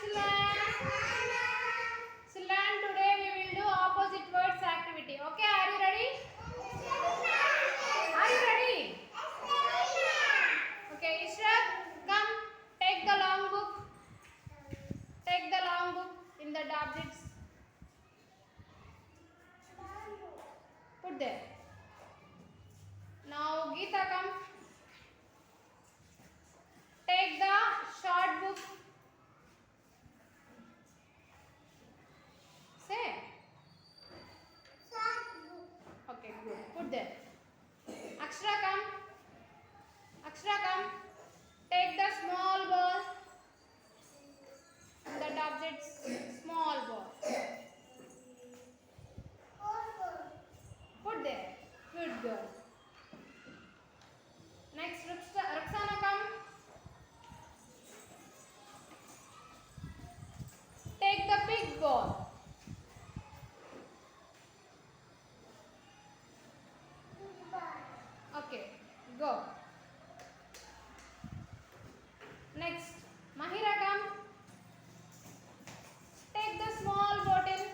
children? Children, today we will do opposite words activity. Okay, are you ready? Are you ready? Okay, Ishraf, come. Take the long book. Take the long book in the objects. Put there. Now, Geeta, come. Take the short book. Say. Okay, good. Put there. Akshara, come. Akshara, come. Take the small ball. That object's small ball. Put there. Good girl. Next, Roxana, come. Take the big ball. Okay, go. Next, Mahira, come. Take the small bottle.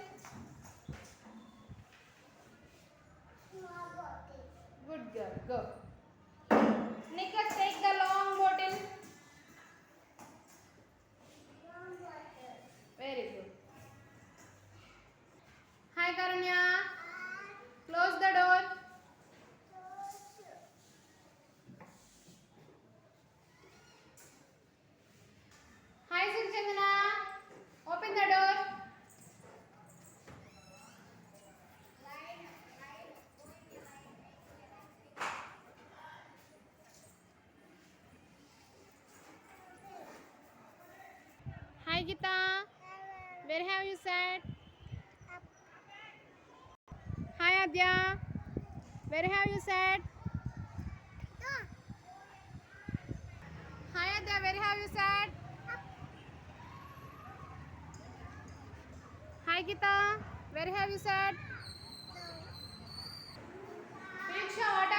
Good girl, go. Nikhil, take the long bottle. Very good. Hi, Karunya. Close the door. Hi, Suchandana. Open the door. Hi, Gita. Where have you sat? Hi, Adya. Where have you sat? Hi, Adya. Where have you sat? Hi, Gita. Where have you sat? Diksha, what